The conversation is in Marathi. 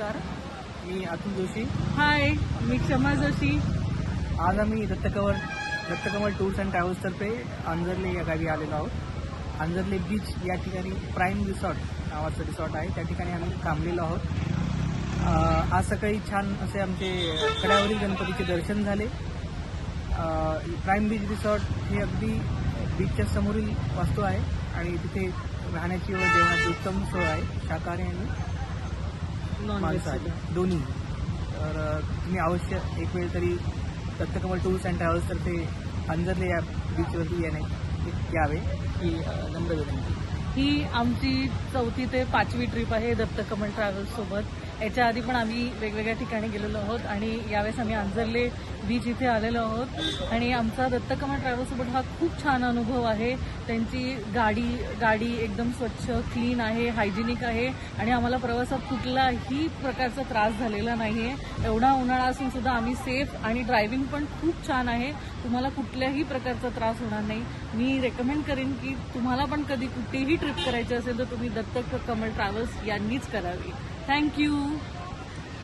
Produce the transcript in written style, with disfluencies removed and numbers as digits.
नमस्कार. मी अतुल जोशी. हाय, मी क्षमा जोशी. आज आम्ही दत्तकमल टूर्स अँड ट्रॅव्हल्सतर्फे अंजर्ले या गावी आलेलो आहोत. अंजर्ले बीच या ठिकाणी प्राईम रिसॉर्ट नावाचं रिसॉर्ट आहे, त्या ठिकाणी आम्ही थांबलेलो आहोत. आज सकाळी छान असे आमचे कड्यावरील गणपतीचे दर्शन झाले. प्राईम बीच रिसॉर्ट हे अगदी बीचच्या समोरील वास्तू आहे आणि तिथे राहण्याची व जेवणाची उत्तम सोय आहे, शाकाहारी आणि मांसाहारी दोन्ही. तर तुम्ही अवश्य एक वेळ तरी दत्तकमल टूर्स अँड ट्रॅव्हल्सतर्फे अंजर्ले या बीचवरती यावे ही नम्र विनंती. ही आमची 4थी ते 5वी ट्रिप आहे दत्तकमल ट्रॅव्हल्स सोबत. याच्या आधी पण आम्ही वेगवेगळ्या ठिकाणी गेलेलो आहोत आणि यावेळेस आम्ही अंजर्ले बीच इथे आलेलो आहोत आणि आमचा दत्तकमल ट्रॅव्हल्ससोबत हा खूप छान अनुभव आहे. त्यांची गाडी एकदम स्वच्छ क्लीन आहे, हायजिनिक आहे आणि आम्हाला प्रवासात कुठलाही प्रकारचा त्रास झालेला नाही आहे. एवढा उन्हाळा असून सुद्धा आम्ही सेफ आणि ड्रायव्हिंग पण खूप छान आहे. तुम्हाला कुठल्याही प्रकारचा त्रास होणार नाही. मी रेकमेंड करेन की तुम्हाला पण कधी कुठेही ट्रिप करायची असेल तर तुम्ही दत्तकमल ट्रॅव्हल्स यांनीच करावी. थँक्यू.